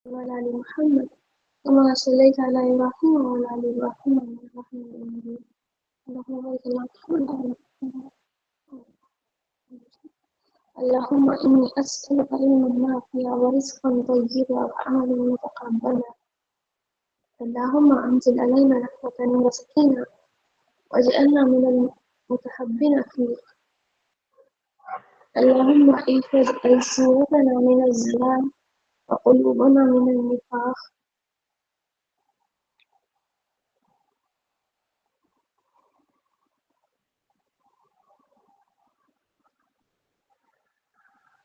وعلى آل محمد كما صليت على إبراهيم وعلى آل إبراهيم إنك حميد مجيد اللهم بارك على محمد وعلى آل محمد. اللهم إني أسألك علما نافعا ورزقا طيبا وعملا متقبلا. اللهم أنزل علينا رحمة وسكينة واجعلنا من المتحبين فيك. اللهم احفظ ألسنتنا من الزلال وقلوبنا من النفاق.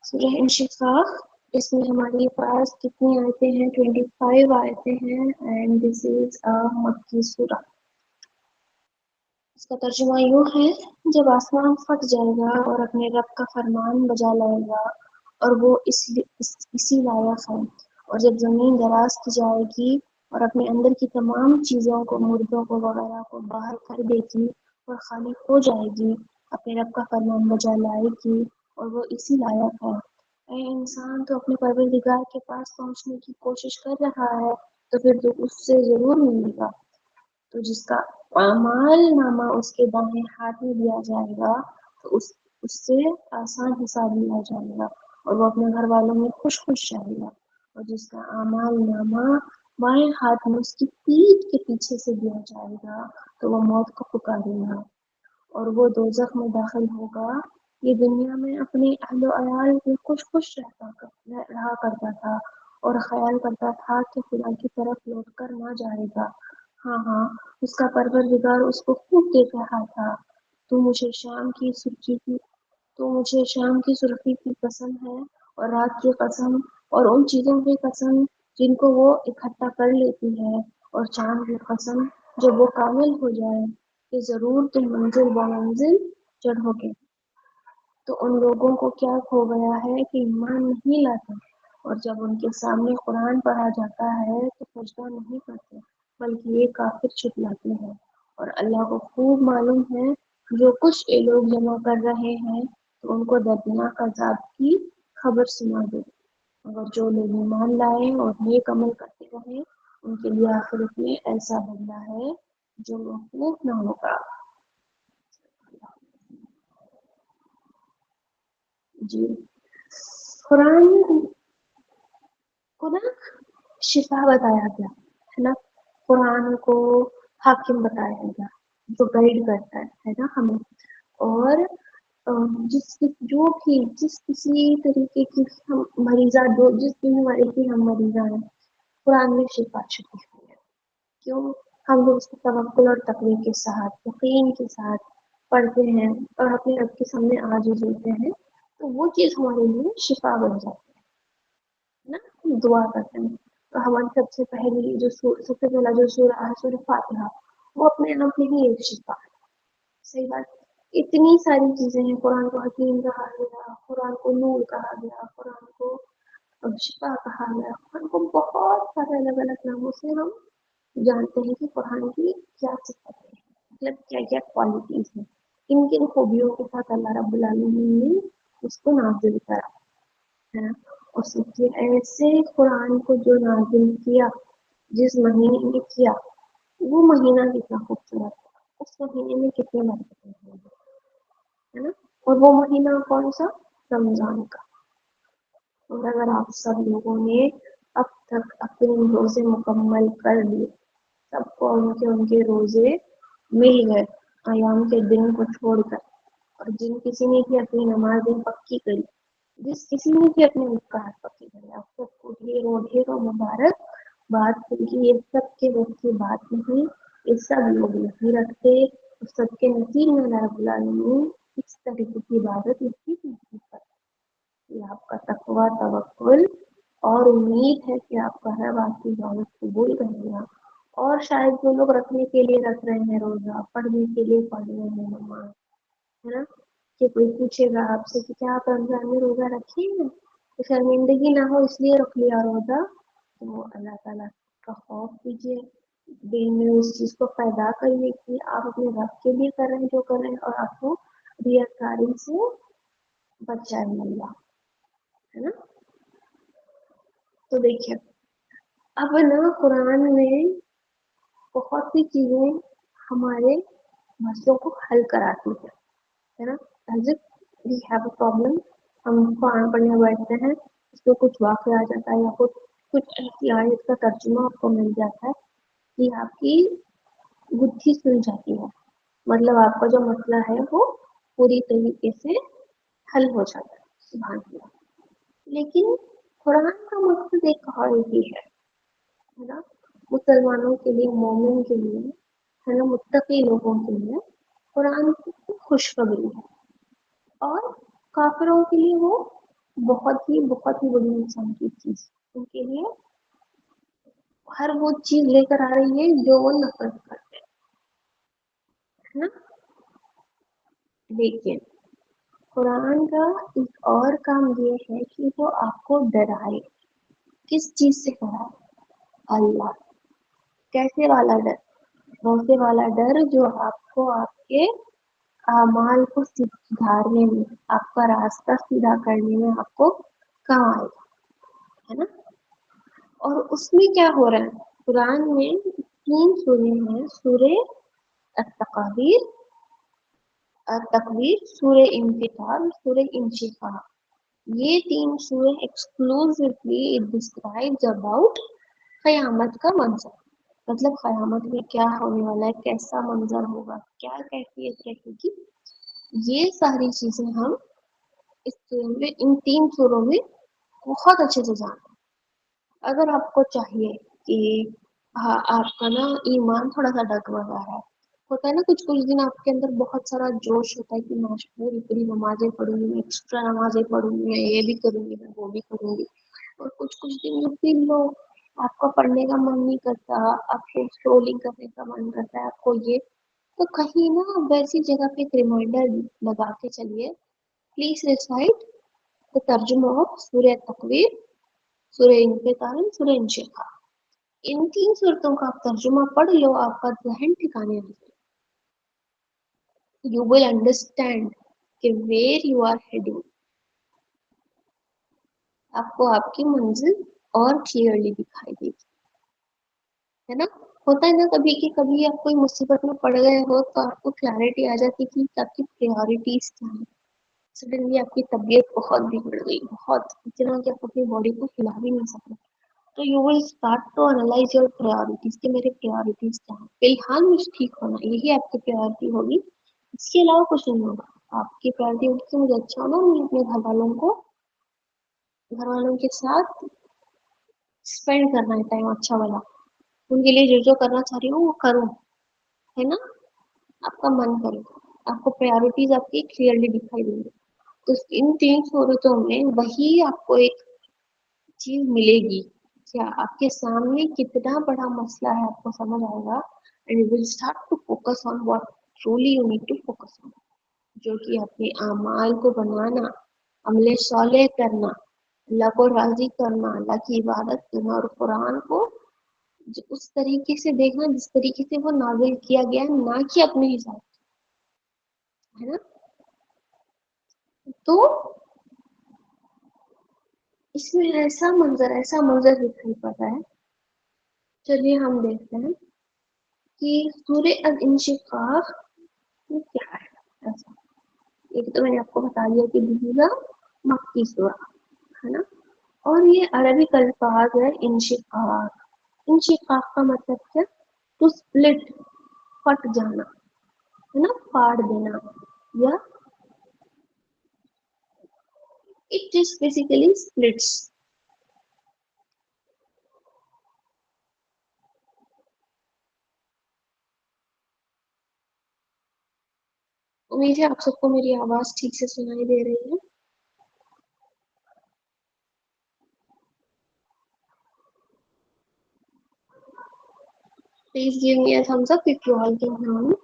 سورہ انشقاق، اس میں ہمارے پاس کتنی آیتیں ہیں؟ 25 آیتیں ہیں اینڈ دس از مکی سورہ. اس کا ترجمہ یوں ہے: جب آسمان پھٹ جائے گا اور اپنے رب کا فرمان بجا لائے گا اور وہ اسی لائق ہے، اور جب زمین دراز کی جائے گی اور اپنے اندر کی تمام چیزوں کو، مردوں کو وغیرہ کو باہر کر دے گی اور خالی ہو جائے گی، اپنے رب کا فرمان بجا لائے گی اور وہ اسی لائق ہے. اے انسان، تو اپنے پروردگار کے پاس پہنچنے کی کوشش کر رہا ہے تو پھر تو اس سے ضرور ملے گا. تو جس کا اعمال نامہ اس کے دائیں ہاتھ میں دیا جائے گا تو اس سے آسان حساب لیا جائے گا اور وہ اپنے گھر والوں میں خوش خوش رہے گا. اور جس کا اعمال نامہ بائیں ہاتھ میں اس کی پیٹھ کے پیچھے سے دیا جائے گا تو وہ موت کو پکارے گا اور وہ دوزخ میں داخل ہوگا. یہ دنیا میں اپنے اہل و عیال میں خوش خوش رہا کرتا تھا اور خیال کرتا تھا کہ خدا کی طرف لوٹ کر نہ جائے گا. ہاں، اس کا پروردگار اس کو خوب دیکھ رہا تھا. تو مجھے شام کی سرخی کی قسم ہے اور رات کی قسم اور ان چیزوں کی قسم جن کو وہ اکٹھا کر لیتی ہے، اور چاند کی قسم جب وہ کامل ہو جائے کہ ضرور تم منزل بمنزل چڑھو گے. تو ان لوگوں کو کیا ہو گیا ہے کہ ایمان نہیں لاتے، اور جب ان کے سامنے قرآن پڑھا جاتا ہے تو سجدہ نہیں کرتے بلکہ یہ کافر چھٹلاتے ہیں. اور اللہ کو خوب معلوم ہے جو کچھ یہ لوگ جمع کر رہے ہیں، تو ان کو دردناک عذاب کی خبر سنا دو. مگر جو لوگ ایمان لائے اور نیک عمل کرتے رہے ان کے لیے آخرت میں ایسا بدلہ ہے جو محفوظ نہ ہوگا. جی، قرآن کو نا شفا بتایا گیا ہے نا، قرآن کو حاکم بتایا گیا جو گائیڈ کرتا ہے نا ہمیں. اور جس کسی طریقے کی ہم مریضہ جس بیماری کی ہم مریضہ ہیں، قرآن میں شفا چھپی ہوئی ہے. کیوں؟ ہم لوگ اس کو توکل اور تقوی کے ساتھ، یقین کے ساتھ پڑھتے ہیں اور اپنے رب کے سامنے عاجز ہوتے ہیں تو وہ چیز ہمارے لیے شفا بن جاتی ہے نا. دعا کرتے ہیں تو ہماری سب سے پہلا جو سورہ ہے سورہ فاتحہ، وہ اپنے آپ میں ہی ایک شفا ہے. صحیح بات. اتنی ساری چیزیں ہیں، قرآن کو حکیم کہا گیا، قرآن کو نور کہا گیا، قرآن کو شفا کہا گیا، قرآن کو بہت سارے الگ الگ ناموں سے ہم جانتے ہیں کہ قرآن کی کیا صفت ہے، مطلب کیا کیا کوالٹیز ہیں، کن کن خوبیوں کے ساتھ اللہ رب العالمین نے اس کو نازل کرا ہے. اور سوچیے ایسے قرآن کو جو نازل کیا جس مہینے میں کیا، وہ مہینہ کتنا خوبصورت ہے، اس مہینے میں کتنے برکتیں ہیں ہے نا. اور وہ مہینہ کون سا؟ رمضان کا. اور اگر آپ سب لوگوں نے اب تک اپنے روزے مکمل کر لیے، سب کو ان کے روزے مل گئے ایام کے دن کو چھوڑ کر، اور جن کسی نے بھی اپنی نمازیں پکی کری، جس کسی نے بھی اپنے مفکات پکی کری، آپ سب کو ڈھیروں مبارک بات، کیونکہ یہ سب کے وقت کی بات نہیں، یہ سب لوگ نہیں رکھتے، اس سب کے نصیب میں اللہ رب العالمین اس طریقے کی عبادت نصیب نہیں کرتے. یہ آپ کا تقویٰ، توکل اور امید ہے کہ آپ کا رب آپ کی عبادت قبول کرے گا. اور شاید جو لوگ رکھنے کے لیے رکھ رہے ہیں روزہ، پڑھنے کے لیے پڑھ رہے ہیں نماز ہے نا، کہ کوئی پوچھے گا آپ سے کہ کیا آپ رمضان میں روزہ رکھیں گے، تو شرمندگی نہ ہو اس لیے رکھ لیا روزہ، تو اللہ تعالیٰ کا خوف کیجیے، دل میں اس چیز کو پیدا کریے کہ آپ اپنے رب کے لیے کر رہے ہیں جو کر رہے ہیں، اور آپ کو ریاکاری سے بچائے اللہ ہے نا. تو دیکھیے اب نا قرآن میں بہت سی چیزیں ہمارے مسئلوں کو حل کراتی ہے نا. As if we have a problem, ہم قرآن پڑھنے بیٹھتے ہیں, اس میں کچھ واقع آ جاتا ہے یا کچھ ایسی آیت کا ترجمہ آپ کو مل جاتا ہے کہ آپ کی بدھی سل جاتی ہے, مطلب آپ کا جو مسئلہ ہے وہ پوری طریقے سے حل ہو جاتا ہے. سبحان اللہ. لیکن قرآن کا مقصد ایک اور ہی ہے نا, مسلمانوں کے لیے, مومن کے لیے ہے نا, متقی لوگوں کے لیے قرآن کی خوشخبری ہے, اور کافروں کے لیے وہ بہت ہی بڑی نقصان کی چیز, ان کے لیے ہر وہ چیز لے کر آ رہی ہے جو وہ نفرت کرتے ہیں نا. لیکن قرآن کا ایک اور کام یہ ہے کہ وہ آپ کو ڈرائے. کس چیز سے ڈرائے؟ اللہ. کیسے والا ڈر؟ ویسے والا ڈر جو آپ کو آپ کے اعمال کو سدھارنے میں, آپ کا راستہ سیدھا کرنے میں آپ کو کام آئے گا, ہے نا. اور اس میں کیا ہو رہا ہے, قرآن میں 3 سورے ہیں, سورہ التکابیر, التکویر, سورہ انفطار, سورہ انشقاق. یہ 3 سورے ایکسکلوسیولی ڈسکرائبز اباؤٹ قیامت کا منظر, مطلب قیامت میں کیا ہونے والا ہے, کیسا منظر ہوگا, کیا کیفیت رہے گی, یہ ساری چیزیں ہم اس سورے میں, ان 3 سوروں میں بہت اچھے سے جانتے ہیں. اگر آپ کو چاہیے کہ ہاں آپ کا نا ایمان تھوڑا سا ڈگمگا ہے, ہوتا ہے نا کچھ دن آپ کے اندر بہت سارا جوش ہوتا ہے کہ میں پوری نمازیں پڑھوں گی, میں ایکسٹرا نمازیں پڑھوں گی, میں یہ بھی کروں گی, میں وہ بھی کروں گی, اور کچھ دن پھر لو آپ کا پڑھنے کا من نہیں کرتا, آپ کو اسکرولنگ کرنے کا من کرتا ہے, آپ کو یہ, تو کہیں نا ویسی جگہ پہ ایک ریمائنڈر لگا کے چلیے, پلیز ریسائٹ دا ترجمہ آف سورہ تکویر, سورہ انفطار, سورہ انشقاق. ان 3 صورتوں کا آپ ترجمہ پڑھ لو, آپ کا ذہن ٹھکانے آ جائے, you will understand کہ where you are heading. آپ کو آپ کی منزل اور کلیئرلی دکھائی دے گی, ہے نا. ہوتا ہے نا کبھی کہ کبھی آپ کوئی مصیبت میں پڑ گئے ہو تو آپ کو کلیئرٹی آ جاتی کہ آپ کی پریورٹیز کیا ہیں. سڈنلی آپ کی طبیعت بہت بگڑ گئی, بہت اتنا کہ آپ اپنی باڈی کو ہلا بھی نہیں سکتے, تو you will start to analyse your priorities کہ میرے پریورٹیز کیا ہیں. فی الحال مجھے ٹھیک ہونا, یہی آپ کی پریورٹی ہوگی, اس کے علاوہ کچھ نہیں ہوگا. آپ کی پریورٹی ہوگی کہ مجھے اچھا ہونا, مجھے اپنے گھر والوں کے ساتھ اسپینڈ کرنا ہے ٹائم اچھا والا, ان کے لیے جو کرنا چاہ رہی ہوں وہ کروں, ہے نا. آپ کا من کرے, آپ کو پریورٹیز آپ کی کلیئرلی دکھائی دیں گی. تو ان 3 صورتوں میں وہی آپ کو ایک چیز ملے گی, کیا آپ کے سامنے کتنا بڑا مسئلہ ہے آپ کو سمجھ آئے گا, and you will start to focus on what truly you need to focus on, جو کہ اپنے اعمال کو بنانا, عمل صالح کرنا, اللہ کو راضی کرنا, اللہ کی عبادت کرنا, اور قرآن کو اس طریقے سے دیکھنا جس طریقے سے وہ نازل کیا گیا ہے, نہ کہ اپنے حساب سے, ہے نا. تو اس میں ایسا منظر دکھائی پڑتا ہے. چلیے ہم دیکھتے ہیں کہ سورہ الانشقاق میں کیا ہے. ایسا ایک تو میں نے آپ کو بتا دیا کہ دوسرا مکی سورہ ہے نا, اور یہ عربی کا الفاظ ہے انشقاق. انشقاق کا مطلب کیا, ٹو اسپلٹ, پھٹ جانا, ہے نا, پھاڑ دینا, یا it just basically splits. امید ہے آپ سب کو میری آواز ٹھیک سے سنائی دے رہی ہے. Please give me a thumbs up if you all can hear me.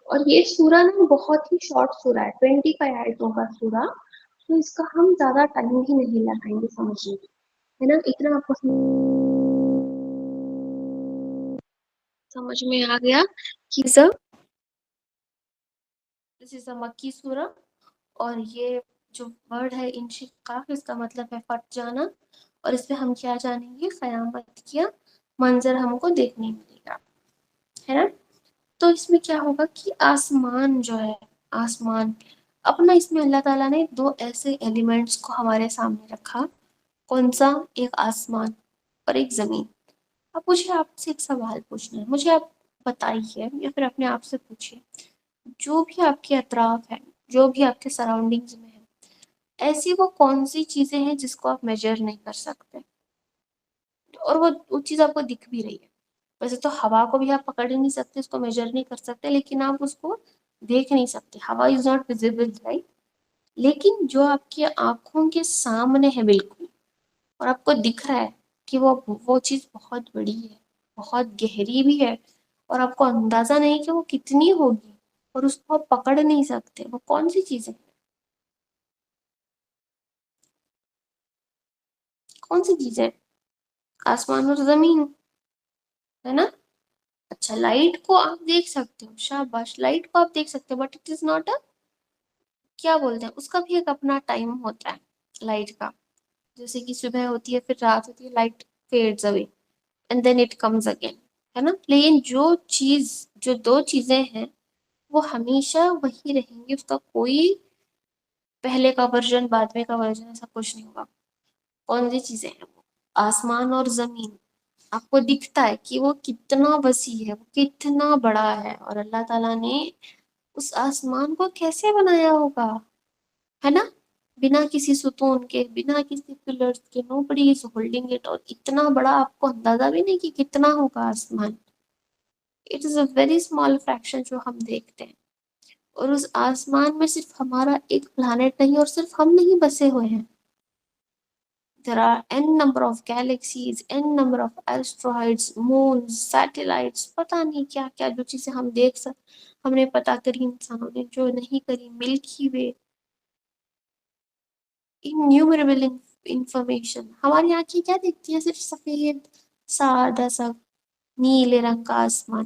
اور یہ سورہ نا بہت ہی شارٹ سورہ ہے, 25 آیتوں کا سورہ, تو اس کا ہم زیادہ ٹائم ہی نہیں لگائیں گے سمجھنے میں, ہے نا. اتنا آپ کو سمجھ میں آ گیا کہ سب دس از اے مکی سورہ, اور یہ جو ورڈ ہے انشقاق، اس کا مطلب ہے پھٹ جانا، اور اس پہ ہم کیا جانیں گے؟ قیامت کا منظر ہم کو دیکھنے ملے گا، ہے نا؟ تو اس میں کیا ہوگا کہ آسمان جو ہے، آسمان اپنا، اس میں اللہ تعالیٰ نے دو ایسے ایلیمنٹس کو ہمارے سامنے رکھا. کون سا؟ ایک آسمان اور ایک زمین. اب مجھے آپ سے ایک سوال پوچھنا ہے، مجھے آپ بتائیے یا پھر اپنے آپ سے پوچھیے، جو بھی آپ کے اطراف ہے، جو بھی آپ کے سراؤنڈنگز میں ہے، ایسی وہ کون سی چیزیں ہیں جس کو آپ میجر نہیں کر سکتے، اور وہ چیز آپ کو دکھ بھی رہی ہے؟ ویسے تو ہوا کو بھی آپ پکڑ ہی نہیں سکتے، اس کو میجر نہیں کر سکتے، لیکن آپ اس کو دیکھ نہیں سکتے. ہوا از ناٹ ویزیبل، رائٹ؟ لیکن جو آپ کی آنکھوں کے سامنے ہے بالکل، اور آپ کو دکھ رہا ہے کہ وہ چیز بہت بڑی ہے، بہت گہری بھی ہے، اور آپ کو اندازہ نہیں کہ وہ کتنی ہوگی، اور اس کو آپ پکڑ نہیں سکتے، وہ کون سی چیزیں؟ کون سی چیزیں؟ آسمان اور زمین، ہے نا؟ اچھا، لائٹ کو آپ دیکھ سکتے ہو، شاباش، لائٹ کو آپ دیکھ سکتے ہو، but it is not a, کیا بولتے ہیں اس کا بھی ایک اپنا ٹائم ہوتا ہے لائٹ کا. جیسے کہ صبح ہوتی ہے، پھر رات ہوتی ہے، light fades away and then it comes again, ہے نا؟ لیکن جو دو چیزیں ہیں وہ ہمیشہ وہی رہیں گی، اس کا کوئی پہلے کا ورژن بعد میں کا ورژن ایسا کچھ نہیں ہوگا. کون سی چیزیں ہیں وہ؟ آسمان اور زمین. آپ کو دکھتا ہے کہ وہ کتنا وسیع ہے، وہ کتنا بڑا ہے، اور اللہ تعالیٰ نے اس آسمان کو کیسے بنایا ہوگا، ہے نا؟ بنا کسی ستون کے، بنا کسی پلرز کے، نو بڈی از ہولڈنگ اٹ، اور اتنا بڑا آپ کو اندازہ بھی نہیں کہ کتنا ہوگا آسمان. It is a very small friction جو ہم دیکھتے ہیں. اور اس آسمان میں صرف ہمارا ایک پلانٹ نہیں، اور صرف ہم نہیں بسے ہوئے ہیں. There are n number of galaxies, n number of asteroids, moons, satellites، پتہ نہیں کیا کیا جو چیزیں ہم نے پتا کری، انسانوں نے جو نہیں کری، ملکی وے، innumerable انفارمیشن. ہماری آنکھیں کیا دیکھتی ہیں؟ صرف سفید سادہ سا نیلے رنگ کا آسمان،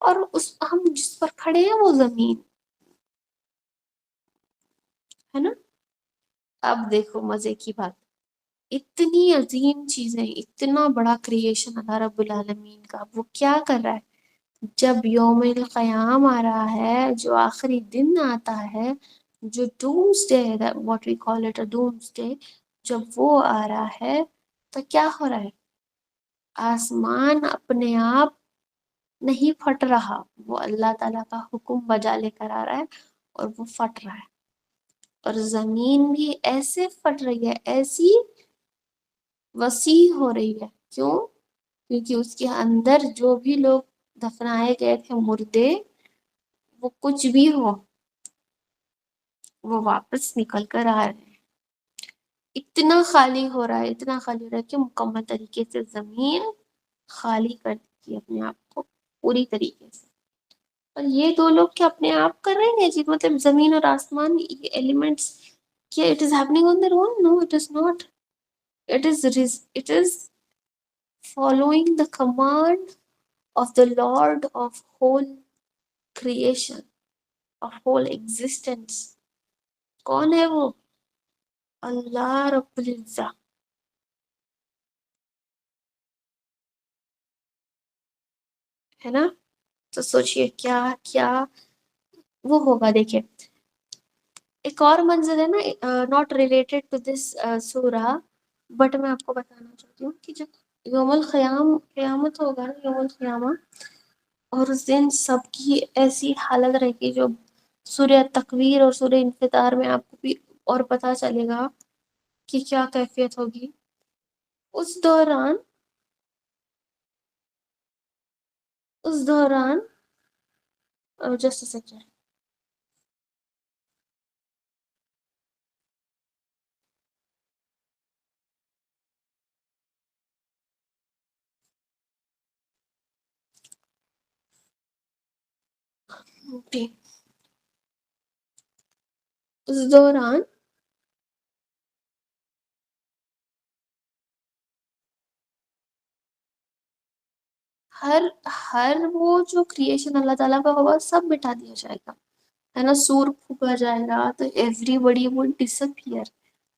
اور ہم جس پر کھڑے ہیں وہ زمین، ہے نا؟ اب دیکھو مزے کی بات، اتنی عظیم چیزیں، اتنا بڑا کریشن اللہ رب العالمین کا، وہ کیا کر رہا ہے؟ جب یوم القیام آ رہا ہے، جو آخری دن آتا ہے، جو doomsday, what we call it a doomsday, جب وہ آ رہا ہے تو کیا ہو رہا ہے؟ آسمان اپنے آپ نہیں پھٹ رہا، وہ اللہ تعالیٰ کا حکم بجا لے کر آ رہا ہے، اور وہ پھٹ رہا ہے. اور زمین بھی ایسے پھٹ رہی ہے، ایسی وسیع ہو رہی ہے. کیوں؟ کیونکہ اس کے اندر جو بھی لوگ دفنائے گئے تھے مردے، وہ کچھ بھی ہو، وہ واپس نکل کر آ رہے ہیں. اتنا خالی ہو رہا ہے، اتنا خالی ہو رہا ہے کہ مکمل طریقے سے زمین خالی کر دیتی ہے اپنے آپ کو پوری طریقے سے. اور یہ دو لوگ کیا اپنے آپ کر رہے ہیں جی؟ مطلب زمین اور آسمان، یہ ایلیمنٹس، کیا it is happening on their own؟ No, it is not. It is following the command of the Lord of whole creation, of whole existence. کون ہے وہ؟ اللہ رب العزہ، ہے نا؟ تو سوچئے کیا کیا وہ ہوگا. دیکھیں ایک اور منظر ہے نا، ناٹ ریلیٹڈ ٹو دس سورہ، بٹ میں آپ کو بتانا چاہتی ہوں کہ جب یوم القیام، قیامت ہوگا نا، یوم القیامہ، اور اس دن سب کی ایسی حالت رہے گی، جو سورہ تکویر اور سورہ انفطار میں آپ کو بھی اور پتہ چلے گا کہ کیا کیفیت ہوگی. اس دوران جسٹ سیکنڈ. اس دوران ہر ہر وہ جو کریشن اللہ تعالیٰ کا ہوگا، سب مٹا دیا جائے گا، ہے نا, سور پھونکا جائے گا تو everybody would disappear,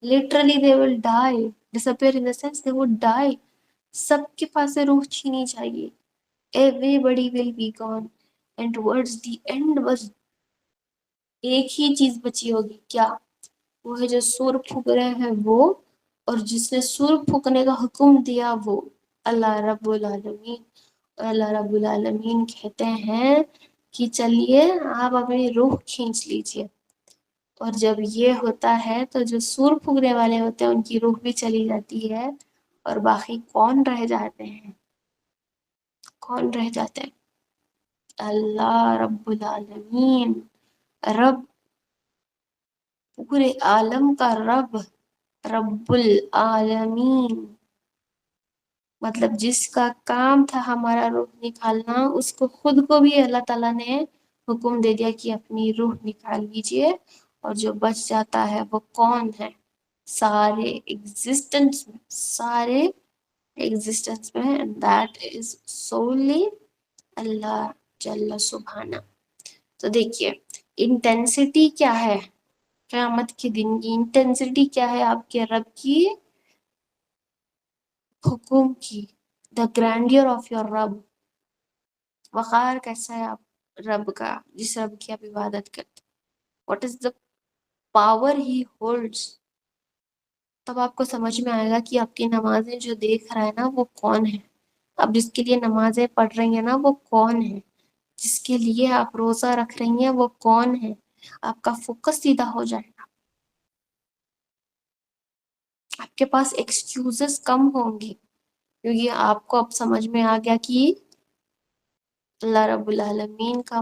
literally they will die, disappear in the sense they would die, سب کے پاس سے روح چھینی چاہیے, everybody will be gone, and towards the end بس ایک ہی چیز بچی ہوگی, کیا؟ وہ ہے جو سور پھونک رہے ہیں وہ, اور جس نے سور پھونکنے کا حکم دیا وہ, اللہ رب العالمین. اور اللہ رب العالمین کہتے ہیں کہ چلیے آپ اپنی روح کھینچ لیجئے. اور جب یہ ہوتا ہے تو جو سور پھونکنے والے ہوتے ہیں ان کی روح بھی چلی جاتی ہے, اور باقی کون رہ جاتے ہیں؟ کون رہ جاتے ہیں؟ اللہ رب العالمین, رب, پورے عالم کا رب, رب العالمین. مطلب جس کا کام تھا ہمارا روح نکالنا, اس کو خود کو بھی اللہ تعالیٰ نے حکم دے دیا کہ اپنی روح نکال لیجئے. اور جو بچ جاتا ہے وہ کون ہے؟ سارے ایگزسٹنس میں, سارے ایگزسٹنس میں, دیٹ از سوللی اللہ جل سبحانہ. تو دیکھیے انٹینسٹی کیا ہے قیامت کے دن کی, انٹینسٹی کیا ہے آپ کے رب کی حکم کی, دا گرینڈیئر آف یور رب, وقار کیسا ہے آپ رب کا, جس رب کی آپ عبادت کرتے, what is the power he holds. تب آپ کو سمجھ میں آئے گا کہ آپ کی نمازیں جو دیکھ رہا ہے نا وہ کون ہے, اب جس کے لیے نمازیں پڑھ رہی ہیں نا وہ کون ہے, جس کے لیے آپ روزہ رکھ رہی ہیں وہ کون ہے. آپ کا فوکس سیدھا ہو جائے گا, آپ کے پاس ایکسکیوزز کم ہوں گی, کیونکہ آپ کو اب سمجھ میں آ گیا کہ اللہ رب العالمین کا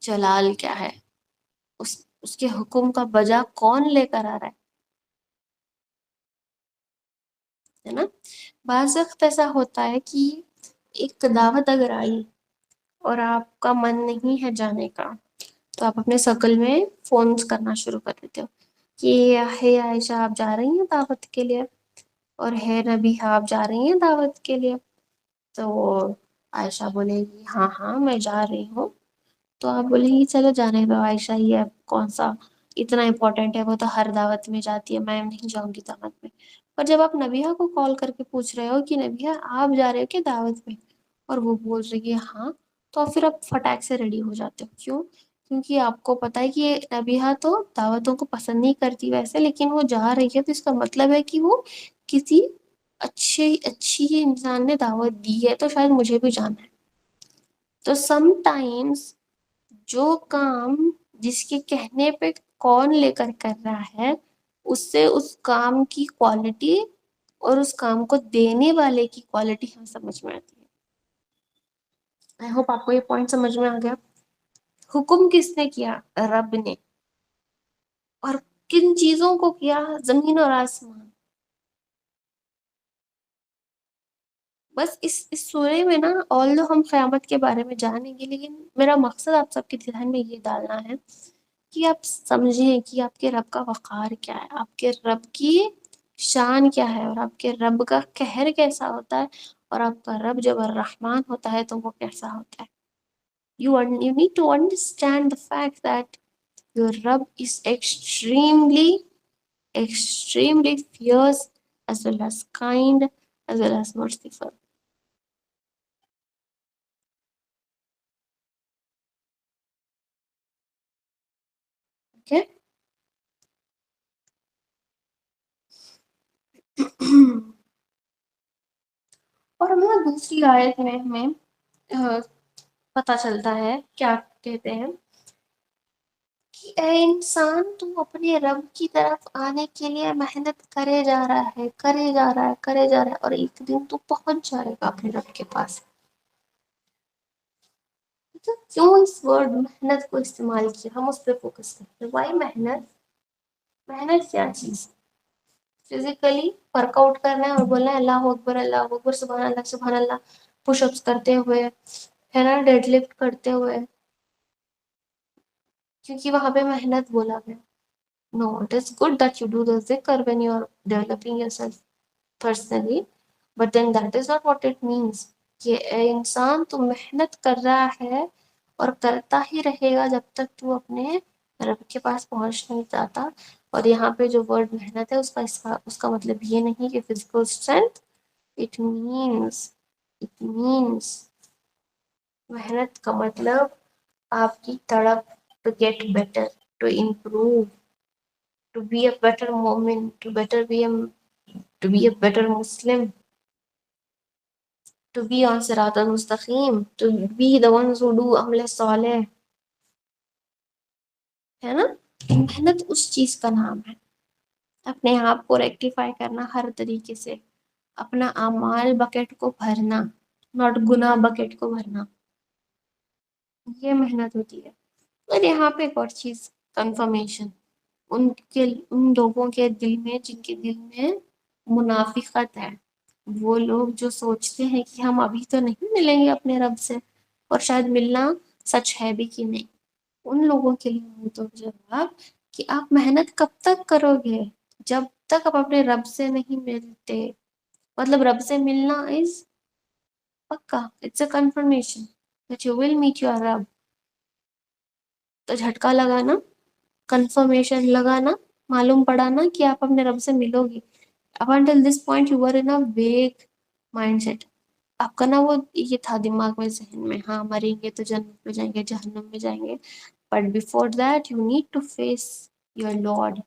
جلال کیا ہے, اس کے حکم کا بجا کون لے کر آ رہا ہے نا. بعض وقت ایسا ہوتا ہے کہ ایک دعوت اگر آئی اور آپ کا من نہیں ہے جانے کا, تو آپ اپنے سرکل میں فونز کرنا شروع کر دیتے ہو کہ ہے عائشہ آپ جا رہی ہیں دعوت کے لیے, اور ہے نبیہہ آپ جا رہی ہیں دعوت کے لیے. تو عائشہ بولے گی ہاں ہاں میں جا رہی ہوں, تو آپ بولیں گی چلو جانے دو عائشہ, یہ کون سا اتنا امپورٹنٹ ہے, وہ تو ہر دعوت میں جاتی ہے, میں نہیں جاؤں گی دعوت میں. اور جب آپ نبیہہ کو کال کر کے پوچھ رہے ہو کہ نبیہہ آپ جا رہے ہو کہ دعوت میں, اور وہ بول رہی ہے ہاں, تو پھر آپ فٹاک سے ریڈی ہو جاتے ہو. کیوں؟ کیونکہ آپ کو پتا ہے کہ یہ نبیہہ تو دعوتوں کو پسند نہیں کرتی ویسے, لیکن وہ جا رہی ہے تو اس کا مطلب ہے کہ وہ کسی اچھی انسان نے دعوت دی ہے, تو شاید مجھے بھی جانا ہے. تو سم ٹائمز جو کام جس کے کہنے پہ کون لے کر رہا ہے, اس سے اس کام کی کوالٹی اور اس کام کو دینے والے کی کوالٹی ہمیں سمجھ میں آتی ہے. آئی ہوپ آپ کو یہ پوائنٹ سمجھ میں آ گیا. حکم کس نے کیا؟ رب نے. اور کن چیزوں کو کیا؟ زمین اور آسمان. بس اس سورے میں نا although ہم قیامت کے بارے میں جانیں گے, لیکن میرا مقصد آپ سب کے ذہن میں یہ ڈالنا ہے کہ آپ سمجھیں کہ آپ کے رب کا وقار کیا ہے, آپ کے رب کی شان کیا ہے, اور آپ کے رب کا قہر کیسا ہوتا ہے, اور آپ کا رب جب الرحمن ہوتا ہے تو وہ کیسا ہوتا ہے. You need to understand the fact that your Rabb is extremely fierce, as well as kind, as well as merciful. Okay? اور ہمیں دوسری آیت میں ہمیں پتہ چلتا ہے کیا کہتے ہیں کہ اے انسان تم اپنے رب کی طرف آنے کے لیے محنت کرے جا رہا ہے, اور ایک دن تو پہنچ جائے گا اپنے رب کے پاس. تو کیوں اس ورڈ محنت کو استعمال کیا؟ ہم اس پہ فوکس کرتے ہیں. وائی محنت؟ محنت کیا چیز؟ فزیکلی ورک آؤٹ کرنا ہے اور بولنا ہے اللہ اکبر سبحان اللہ, پش اپس کرتے ہوئے, ہے نا, ڈیڈ لفٹ کرتے ہوئے, کیونکہ وہاں پہ محنت بولا گیا. No, it is good that you do the zikr when you are developing yourself personally, but then that is not what it means. کہ اے انسان تو محنت کر رہا ہے اور کرتا ہی رہے گا جب تک تو اپنے رب کے پاس پہنچ نہیں جاتا. اور یہاں پہ جو ورڈ محنت ہے اس کا مطلب یہ نہیں کہ فزیکل اسٹرینتھ. اٹ مینس محنت کا مطلب آپ کی تڑپ to get better, to improve, to be a better مومن, to be a better Muslim, to be on صراط المستقیم, to be the ones who do عمل صالح. ہے نا, محنت اس چیز کا نام ہے. اپنے آپ کو ریکٹیفائی کرنا ہر طریقے سے, اپنا اعمال بکیٹ کو بھرنا, ناٹ گناہ بکیٹ کو بھرنا, یہ محنت ہوتی ہے. اور یہاں پہ ایک اور چیز, کنفرمیشن. ان لوگوں کے دل میں جن کے دل میں منافقت ہے, وہ لوگ جو سوچتے ہیں کہ ہم ابھی تو نہیں ملیں گے اپنے رب سے, اور شاید ملنا سچ ہے بھی کہ نہیں, ان لوگوں کے لیے تو جواب کہ آپ محنت کب تک کرو گے جب تک آپ اپنے رب سے نہیں ملتے. مطلب رب سے ملنا از پکا, it's a confirmation that you will meet your رب. تو جھٹکا لگانا, کنفرمیشن لگانا, معلوم پڑانا کہ آپ اپنے رب سے ملو گی. Up until this point you were in a vague mindset. آپ کا نا وہ یہ تھا دماغ میں, ذہن میں, ہاں مریں گے تو جنت میں جائیں گے, جہنم میں جائیں گے. But before that you need to face your Lord.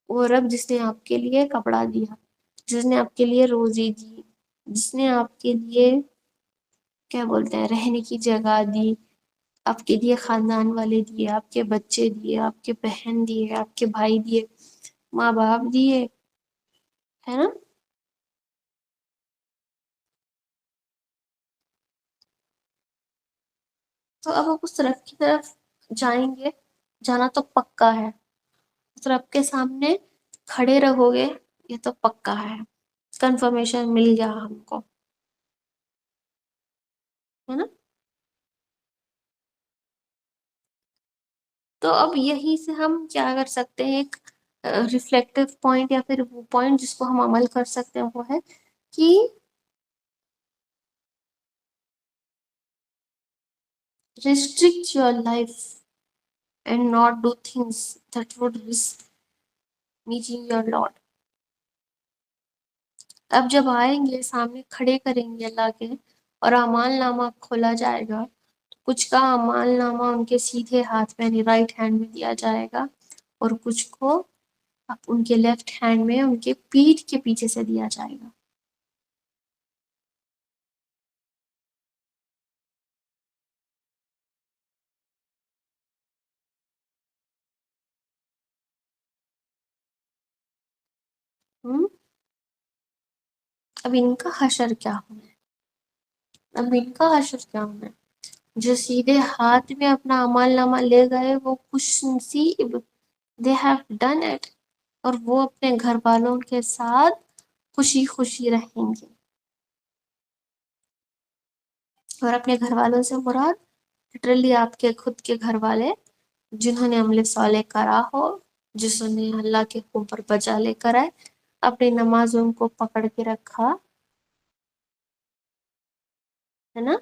وہ رب جس نے آپ کے لیے کپڑا دیا, جس نے آپ کے لیے روزی دی, جس نے آپ کے لیے کیا بولتے ہیں رہنے کی جگہ دی, آپ کے لیے خاندان والے دیے, آپ کے بچے دیے, آپ کے بہن دیے, آپ کے بھائی دیے, ماں باپ دیے, ہے نا. تو اب آپ اس رب کی طرف جائیں گے, جانا تو پکا ہے. اس رب کے سامنے کھڑے رہو گے, یہ تو پکا ہے, کنفرمیشن مل گیا ہم کو, ہے نا. تو اب یہی سے ہم کیا کر سکتے ہیں, ایک ریفلیکٹیو پوائنٹ یا پھر وہ پوائنٹ جس کو ہم عمل کر سکتے ہیں, وہ ہے کہ restrict your life and not do things that would risk meeting your Lord. اب جب آئیں گے سامنے کھڑے کریں گے اللہ کے, اور اعمال نامہ کھولا جائے گا, کچھ کا اعمال نامہ ان کے سیدھے ہاتھ میں یعنی رائٹ ہینڈ میں دیا جائے گا, اور کچھ کو ان کے لیفٹ ہینڈ میں ان کے پیٹھ کے پیچھے سے دیا جائے گا. ہم؟ اب ان کا حشر کیا ہونا ہے, اب ان کا حشر کیا ہونا ہے. جو سیدھے ہاتھ میں اپنا اعمال نامہ لے گئے وہ خوش نصیب, they have done it, اور وہ اپنے گھر والوں کے ساتھ خوشی خوشی رہیں گے. اور اپنے گھر والوں سے مراد لٹرلی آپ کے خود کے گھر والے, جنہوں نے عمل صالح کرا ہو, جس نے اللہ کے حکم پر بجا لے کر آئے, اپنی نمازوں کو پکڑ کے رکھا, ہے نا.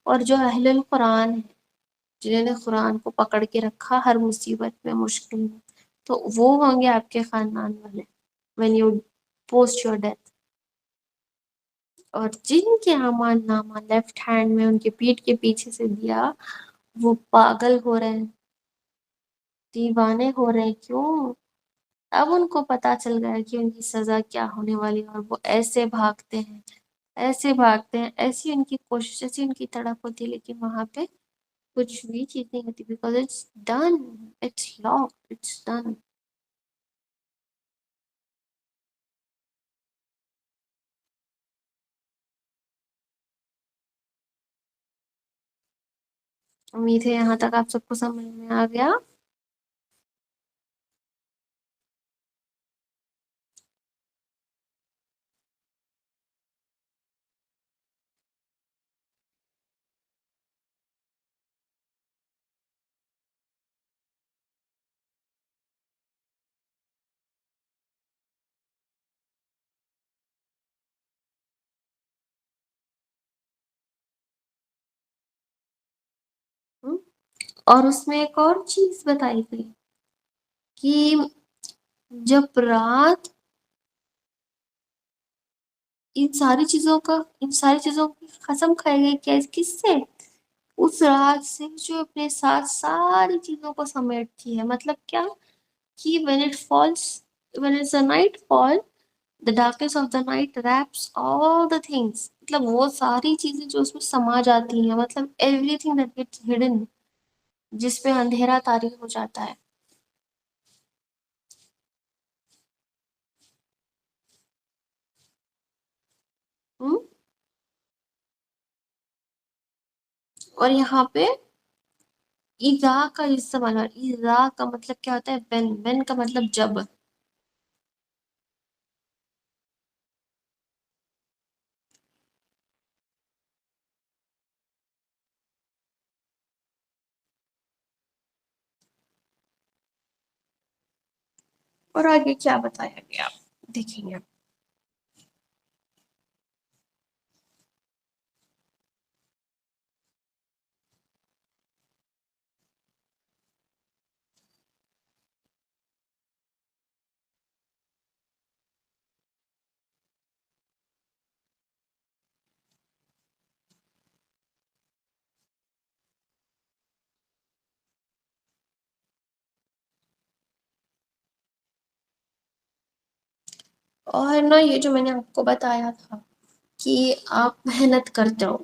اور جو اہل القرآن ہے, جنہوں نے قرآن کو پکڑ کے رکھا ہر مصیبت میں, مشکل میں, تو وہ ہوں گے آپ کے خاندان والے when you post your death. اور جن کے اعمال نامہ لیفٹ ہینڈ میں ان کے پیٹھ کے پیچھے سے دیا, وہ پاگل ہو رہے ہیں, دیوانے ہو رہے ہیں. کیوں؟ اب ان کو پتا چل گیا کہ ان کی سزا کیا ہونے والی ہے, اور وہ ایسے بھاگتے ہیں, ایسے بھاگتے ہیں, ایسی ان کی کوشش, ایسی ان کی تڑپ ہوتی ہے, لیکن وہاں پہ کچھ بھی چیز نہیں ہوتی, because it's done, it's lock, it's done. امید ہے یہاں تک آپ سب کو سمجھ میں آ گیا. اور اس میں ایک اور چیز بتائی گئی کہ جب رات ان ساری چیزوں کی قسم کھائی گئی، کس سے؟ اس رات سے جو اپنے ساتھ ساری چیزوں کو سمیٹتی ہے. مطلب کیا کہ when it's a night fall, the darkness of the night wraps all the things. مطلب وہ ساری چیزیں جو اس میں سما جاتی ہیں، مطلب everything that gets hidden، جس پہ اندھیرا طاری ہو جاتا ہے. ہم؟ اور یہاں پہ اذا کا استعمال، اذا کا مطلب کیا ہوتا ہے؟ when کا مطلب جب. اور آگے کیا بتایا گیا دیکھیں گے. اور نا یہ جو میں نے آپ کو بتایا تھا کہ آپ محنت کرتے ہو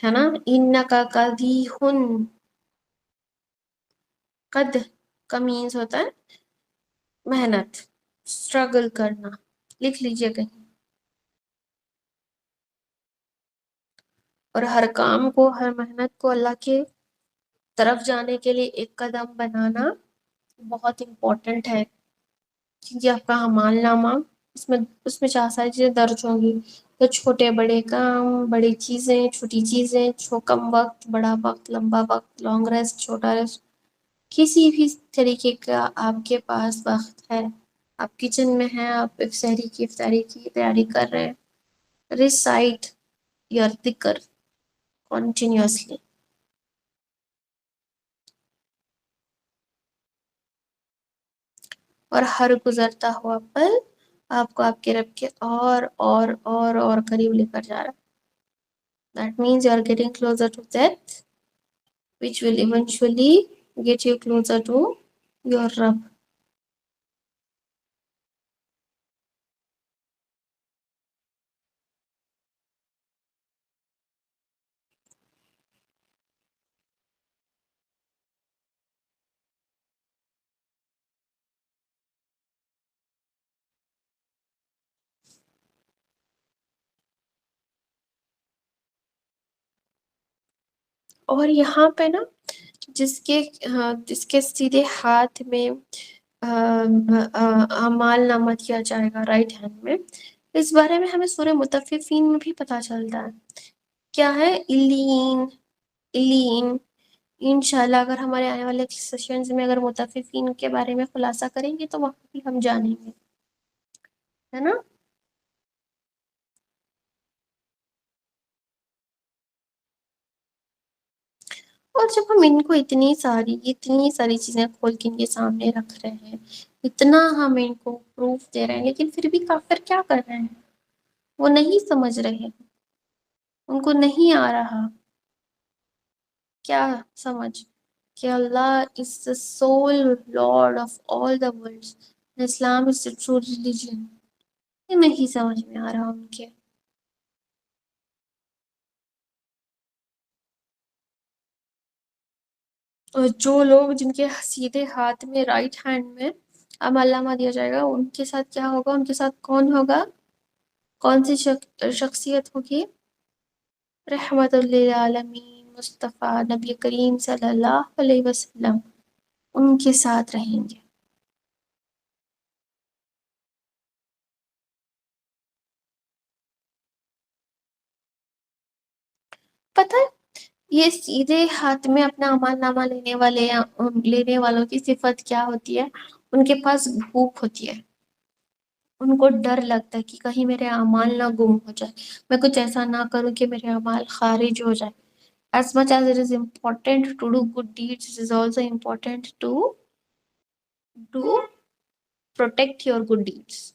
ہے نا. انکا قدیحن، قد کا مینز ہوتا ہے محنت، اسٹرگل کرنا. لکھ لیجئے کہیں. اور ہر کام کو، ہر محنت کو اللہ کے طرف جانے کے لیے ایک قدم بنانا بہت امپورٹنٹ ہے. کیونکہ آپ کا اعمال نامہ اس میں 4 ساری چیزیں درج ہوں گی. تو چھوٹے بڑے کام، بڑی چیزیں، چھوٹی چیزیں، کم وقت، بڑا وقت، لمبا وقت، لانگ ریسٹ، چھوٹا ریسٹ، کسی بھی طریقے کا آپ کے پاس وقت ہے. آپ کچن میں ہیں، آپ سحری کی افطاری کی تیاری کر رہے ہیں. ریسائٹ یور ذکر کنٹینیوسلی. اور ہر گزرتا ہوا پل آپ کو آپ کے رب کے اور قریب لے کر جا رہا ہے. That means you are getting closer to death, which will eventually get you closer to your Rabb. اور یہاں پہ نا جس کے سیدھے ہاتھ میں اعمال نامہ دیا جائے گا، رائٹ ہینڈ میں، اس بارے میں ہمیں سورہ مطففین میں بھی پتہ چلتا ہے. کیا ہے؟ الین. انشاءاللہ اگر ہمارے آنے والے سیشنز میں اگر مطففین کے بارے میں خلاصہ کریں گے تو وہاں بھی ہم جانیں گے، ہے نا. اور جب ہم ان کو اتنی ساری چیزیں کھول کے ان کے سامنے رکھ رہے ہیں، اتنا ہم ان کو پروف دے رہے ہیں، لیکن پھر بھی کافر کیا کر رہے ہیں؟ وہ نہیں سمجھ رہے، ان کو نہیں آ رہا. کیا سمجھ؟ کہ اللہ is the sole lord of all the worlds. Islam is the true religion. یہ نہیں سمجھ میں آ رہا ان کے. اور جو لوگ جن کے سیدھے ہاتھ میں، رائٹ ہینڈ میں عمل نامہ دیا جائے گا، ان کے ساتھ کیا ہوگا؟ ان کے ساتھ کون ہوگا؟ کون سی شخصیت ہوگی؟ رحمت للعالمین مصطفیٰ نبی کریم صلی اللہ علیہ وسلم ان کے ساتھ رہیں گے. پتہ ہے یہ سیدھے ہاتھ میں اپنا اعمال نامہ لینے والوں کی صفت کیا ہوتی ہے؟ ان کے پاس بھوک ہوتی ہے. ان کو ڈر لگتا ہے کہ کہیں میرے اعمال نہ گم ہو جائے، میں کچھ ایسا نہ کروں کہ میرے اعمال خارج ہو جائے. As much as it is important to do good deeds, it is also important to do protect your good deeds.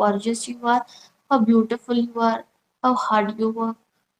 gorgeous you are, how beautiful you are, how hard you work,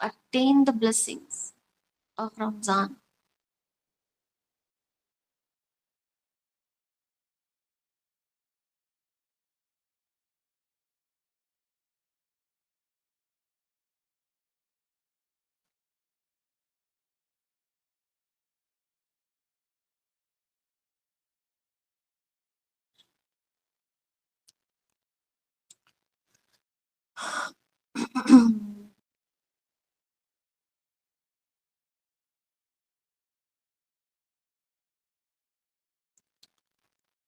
attain the blessings of Ramzan.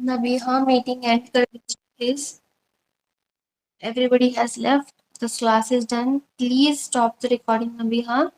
Nabiha, meeting end kar dijiye, please. Everybody has left. This class is done. Please stop the recording, Nabiha.